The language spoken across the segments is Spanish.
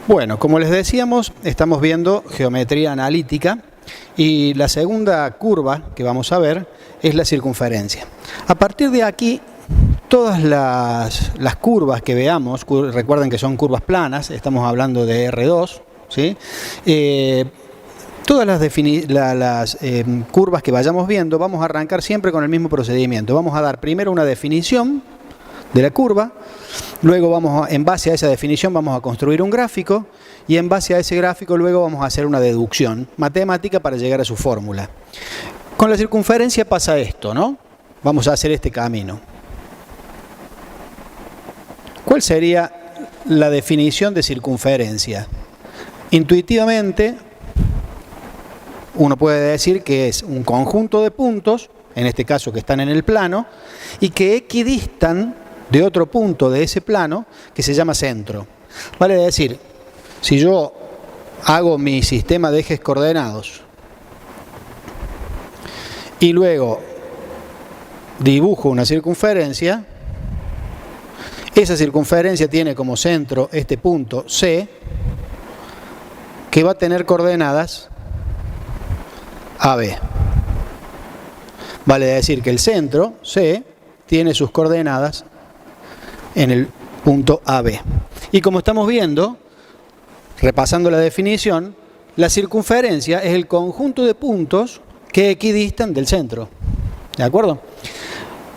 Bueno, como les decíamos, estamos viendo geometría analítica y la segunda curva que vamos a ver es la circunferencia. A partir de aquí, todas las curvas que veamos, recuerden que son curvas planas, estamos hablando de R2, ¿sí? Todas las curvas que vayamos viendo, vamos a arrancar siempre con el mismo procedimiento. Vamos a dar primero una definición de la curva, luego en base a esa definición vamos a construir un gráfico y en base a ese gráfico luego vamos a hacer una deducción matemática para llegar a su fórmula. Con la circunferencia pasa esto, ¿no? Vamos a hacer este camino. ¿Cuál sería la definición de circunferencia? Intuitivamente, uno puede decir que es un conjunto de puntos, en este caso que están en el plano, y que equidistan de otro punto de ese plano que se llama centro. Vale decir, si yo hago mi sistema de ejes coordenados y luego dibujo una circunferencia, esa circunferencia tiene como centro este punto C, que va a tener coordenadas AB. Vale decir que el centro C tiene sus coordenadas en el punto AB. Y como estamos viendo, repasando la definición, la circunferencia es el conjunto de puntos que equidistan del centro. ¿De acuerdo?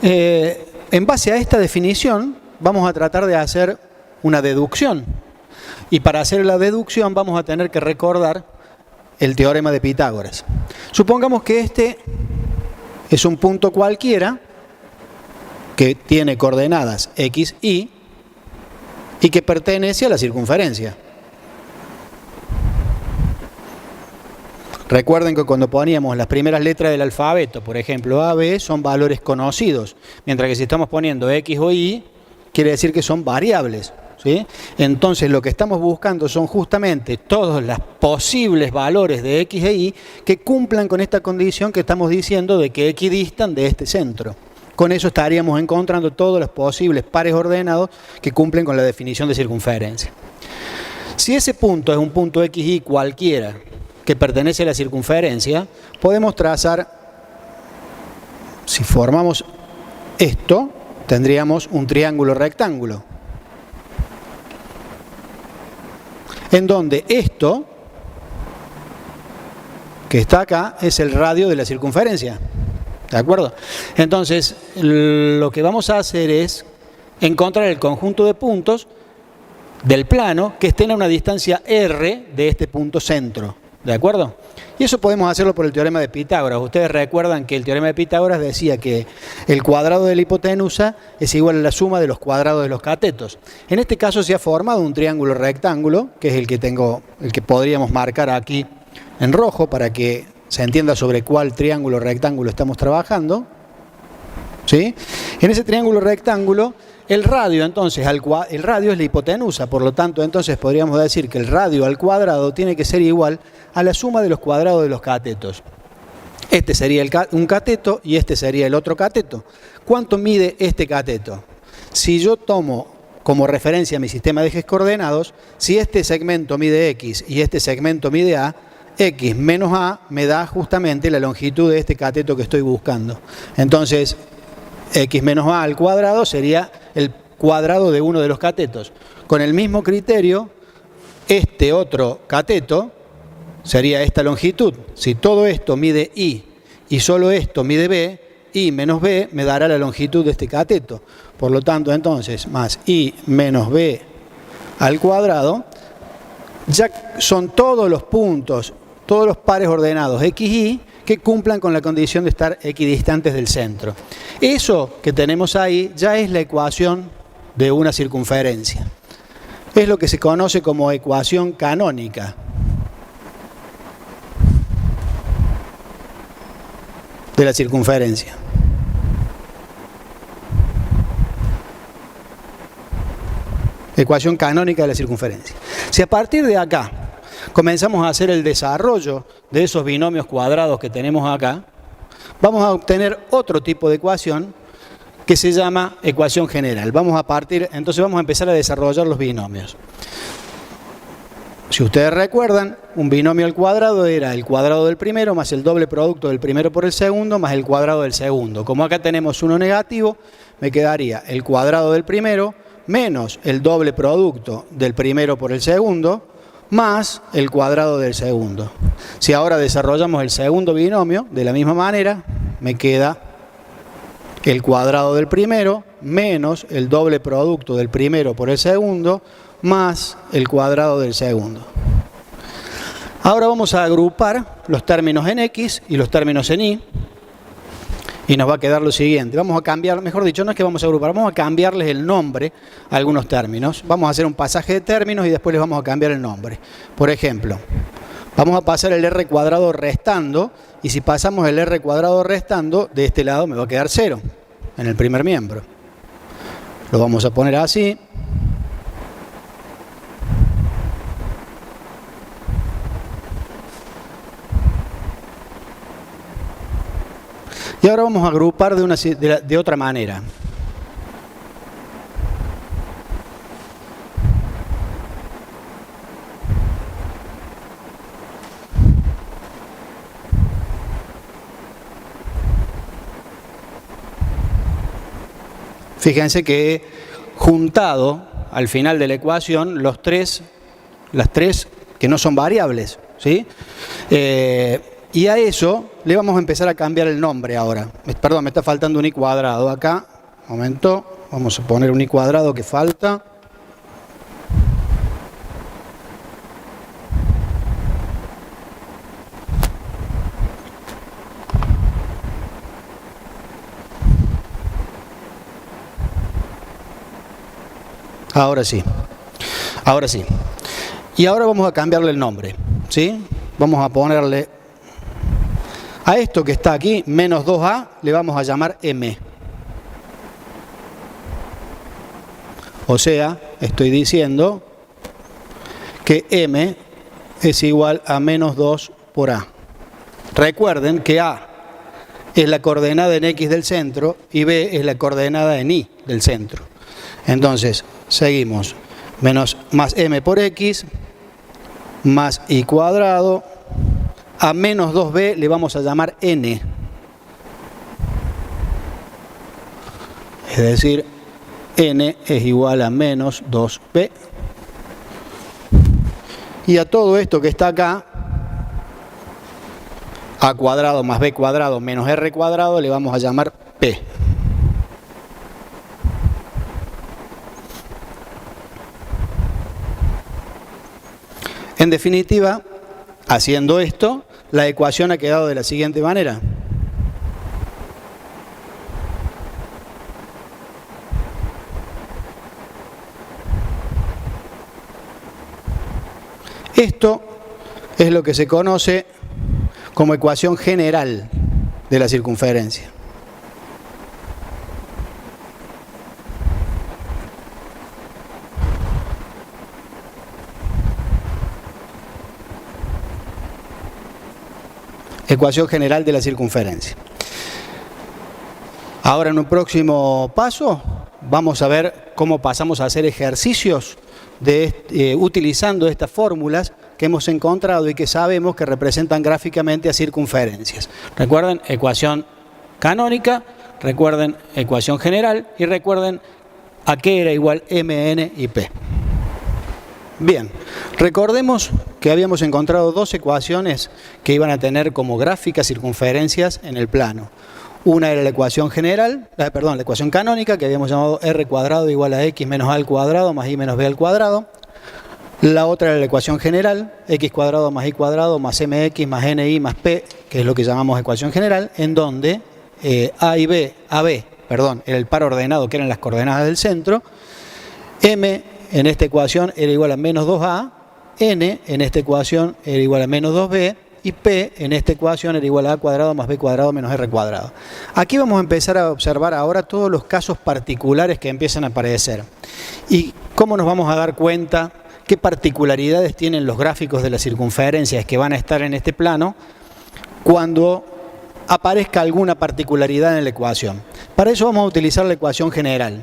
En base a esta definición vamos a tratar de hacer una deducción. Y para hacer la deducción vamos a tener que recordar el teorema de Pitágoras. Supongamos que este es un punto cualquiera que tiene coordenadas x, y que pertenece a la circunferencia. Recuerden que cuando poníamos las primeras letras del alfabeto, por ejemplo A, B, son valores conocidos, mientras que si estamos poniendo x o y, quiere decir que son variables, ¿sí? Entonces lo que estamos buscando son justamente todos los posibles valores de x e y que cumplan con esta condición que estamos diciendo de que equidistan de este centro. Con eso estaríamos encontrando todos los posibles pares ordenados que cumplen con la definición de circunferencia. Si ese punto es un punto x, y cualquiera que pertenece a la circunferencia, podemos trazar, si formamos esto, tendríamos un triángulo rectángulo, en donde esto, que está acá, es el radio de la circunferencia. ¿De acuerdo? Entonces, lo que vamos a hacer es encontrar el conjunto de puntos del plano que estén a una distancia R de este punto centro. ¿De acuerdo? Y eso podemos hacerlo por el teorema de Pitágoras. Ustedes recuerdan que el teorema de Pitágoras decía que el cuadrado de la hipotenusa es igual a la suma de los cuadrados de los catetos. En este caso se ha formado un triángulo rectángulo, que es el que podríamos marcar aquí en rojo para que se entienda sobre cuál triángulo rectángulo estamos trabajando, ¿sí? En ese triángulo rectángulo, el radio entonces, el radio es la hipotenusa, por lo tanto entonces podríamos decir que el radio al cuadrado tiene que ser igual a la suma de los cuadrados de los catetos. Este sería un cateto y este sería el otro cateto. ¿Cuánto mide este cateto? Si yo tomo como referencia mi sistema de ejes coordenados, si este segmento mide x y este segmento mide a, x menos a me da justamente la longitud de este cateto que estoy buscando. Entonces, x menos a al cuadrado sería el cuadrado de uno de los catetos. Con el mismo criterio, este otro cateto sería esta longitud. Si todo esto mide y solo esto mide b, y menos b me dará la longitud de este cateto. Por lo tanto, entonces, más y menos b al cuadrado, ya son todos los puntos, todos los pares ordenados x, y que cumplan con la condición de estar equidistantes del centro. Eso que tenemos ahí ya es la ecuación de una circunferencia. Es lo que se conoce como ecuación canónica. De la circunferencia. Ecuación canónica de la circunferencia. Si a partir de acá comenzamos a hacer el desarrollo de esos binomios cuadrados que tenemos acá, vamos a obtener otro tipo de ecuación que se llama ecuación general. Entonces vamos a empezar a desarrollar los binomios. Si ustedes recuerdan, un binomio al cuadrado era el cuadrado del primero más el doble producto del primero por el segundo más el cuadrado del segundo. Como acá tenemos uno negativo, me quedaría el cuadrado del primero menos el doble producto del primero por el segundo más el cuadrado del segundo. Si ahora desarrollamos el segundo binomio, de la misma manera, me queda el cuadrado del primero menos el doble producto del primero por el segundo más el cuadrado del segundo. Ahora vamos a agrupar los términos en X y los términos en Y. Y nos va a quedar lo siguiente. Vamos a cambiar, mejor dicho, no es que vamos a agrupar, vamos a cambiarles el nombre a algunos términos. Vamos a hacer un pasaje de términos y después les vamos a cambiar el nombre. Por ejemplo, vamos a pasar el R cuadrado restando, y si pasamos el R cuadrado restando, de este lado me va a quedar 0 en el primer miembro. Lo vamos a poner así. Y ahora vamos a agrupar de otra manera. Fíjense que he juntado al final de la ecuación las tres que no son variables, ¿sí? Y a eso le vamos a empezar a cambiar el nombre ahora. Perdón, me está faltando un I cuadrado acá. Un momento, vamos a poner un I cuadrado que falta. Ahora sí. Ahora sí. Y ahora vamos a cambiarle el nombre, ¿sí? Vamos a ponerle a esto que está aquí, menos 2A, le vamos a llamar M. O sea, estoy diciendo que M es igual a menos 2 por A. Recuerden que A es la coordenada en X del centro y B es la coordenada en Y del centro. Entonces, seguimos. Más M por X, más Y cuadrado. A menos 2b le vamos a llamar n. Es decir, n es igual a menos 2b. Y a todo esto que está acá, a cuadrado más b cuadrado menos r cuadrado, le vamos a llamar p. En definitiva, haciendo esto, la ecuación ha quedado de la siguiente manera. Esto es lo que se conoce como ecuación general de la circunferencia. Ecuación general de la circunferencia. Ahora, en un próximo paso, vamos a ver cómo pasamos a hacer ejercicios utilizando estas fórmulas que hemos encontrado y que sabemos que representan gráficamente a circunferencias. Recuerden, ecuación canónica, recuerden, ecuación general y recuerden a qué era igual mn y p. Bien, recordemos que habíamos encontrado dos ecuaciones que iban a tener como gráficas circunferencias en el plano. Una era la ecuación general, la ecuación canónica, que habíamos llamado r cuadrado igual a x menos a al cuadrado más y menos b al cuadrado. La otra era la ecuación general, x cuadrado más y cuadrado más mx más ni más p, que es lo que llamamos ecuación general, en donde a y b, era el par ordenado, que eran las coordenadas del centro. M en esta ecuación era igual a menos 2a, n en esta ecuación era igual a menos 2b, y p en esta ecuación era igual a cuadrado más b cuadrado menos r cuadrado. Aquí vamos a empezar a observar ahora todos los casos particulares que empiezan a aparecer. Y cómo nos vamos a dar cuenta qué particularidades tienen los gráficos de las circunferencias que van a estar en este plano cuando aparezca alguna particularidad en la ecuación. Para eso vamos a utilizar la ecuación general.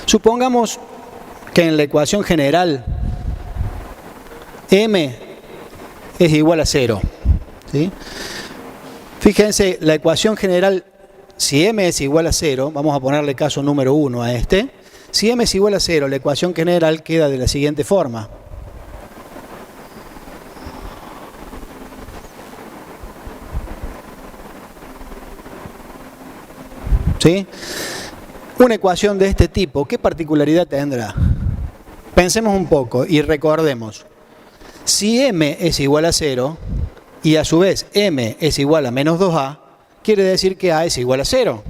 Supongamos que en la ecuación general m es igual a 0. ¿Sí? Fíjense, la ecuación general, si m es igual a 0, vamos a ponerle caso número 1 a este. Si m es igual a 0, la ecuación general queda de la siguiente forma. ¿Sí? Una ecuación de este tipo, ¿qué particularidad tendrá? Pensemos un poco y recordemos. Si m es igual a 0 y a su vez m es igual a menos 2a, quiere decir que a es igual a 0.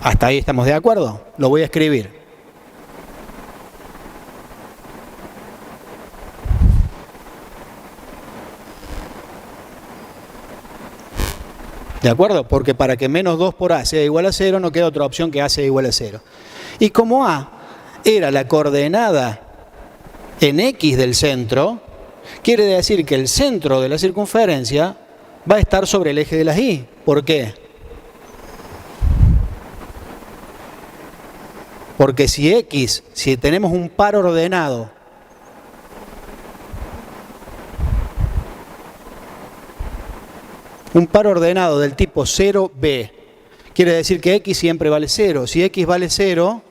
¿Hasta ahí estamos de acuerdo? Lo voy a escribir. ¿De acuerdo? Porque para que menos 2 por a sea igual a 0, no queda otra opción que a sea igual a 0. Y como a era la coordenada en x del centro, quiere decir que el centro de la circunferencia va a estar sobre el eje de las y. ¿Por qué? Porque si tenemos un par ordenado del tipo 0b, quiere decir que x siempre vale 0. Si x vale 0,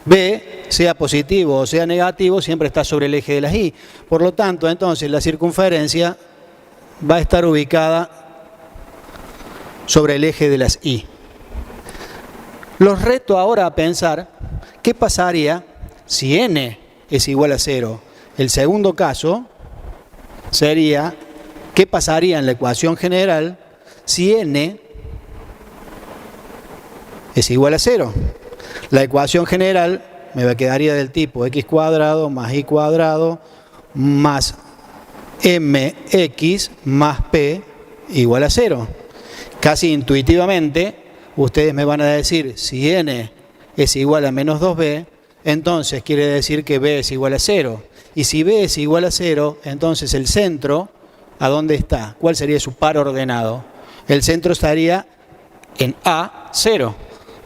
b, sea positivo o sea negativo, siempre está sobre el eje de las y. Por lo tanto, entonces, la circunferencia va a estar ubicada sobre el eje de las y. Los reto ahora a pensar qué pasaría si n es igual a 0. El segundo caso sería qué pasaría en la ecuación general si n es igual a 0. La ecuación general me quedaría del tipo x cuadrado más y cuadrado más mx más p igual a 0. Casi intuitivamente ustedes me van a decir, si n es igual a menos 2b, entonces quiere decir que b es igual a 0. Y si b es igual a 0, entonces el centro, ¿a dónde está? ¿Cuál sería su par ordenado? El centro estaría en A0.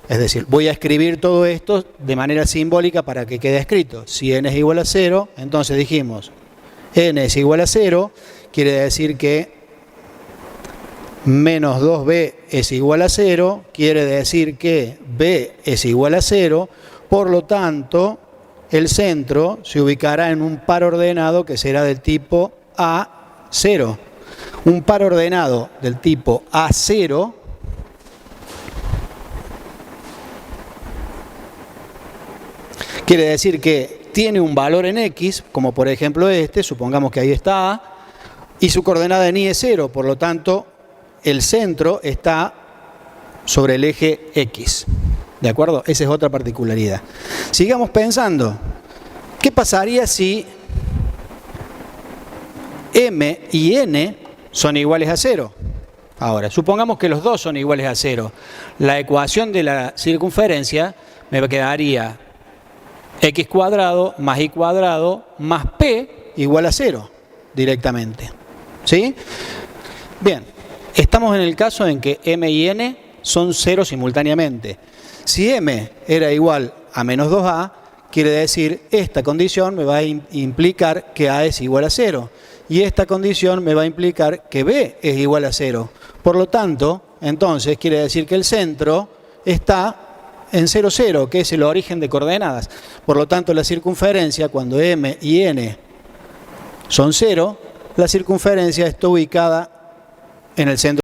Es decir, voy a escribir todo esto de manera simbólica para que quede escrito. Si n es igual a 0, entonces dijimos, n es igual a 0, quiere decir que menos 2b es igual a 0, quiere decir que b es igual a 0, por lo tanto, el centro se ubicará en un par ordenado que será del tipo A0. Un par ordenado del tipo A0 quiere decir que tiene un valor en x, como por ejemplo este, supongamos que ahí está A, y su coordenada en y es 0, por lo tanto, el centro está sobre el eje X. ¿De acuerdo? Esa es otra particularidad. Sigamos pensando. ¿Qué pasaría si m y n son iguales a 0? Ahora, supongamos que los dos son iguales a 0. La ecuación de la circunferencia me quedaría x cuadrado más y cuadrado más p igual a 0 directamente. ¿Sí? Bien. Estamos en el caso en que m y n son 0 simultáneamente. Si m era igual a menos 2a, quiere decir esta condición me va a implicar que a es igual a 0. Y esta condición me va a implicar que b es igual a 0. Por lo tanto, entonces quiere decir que el centro está en 0, 0, que es el origen de coordenadas. Por lo tanto, la circunferencia, cuando m y n son 0, la circunferencia está ubicada en el centro.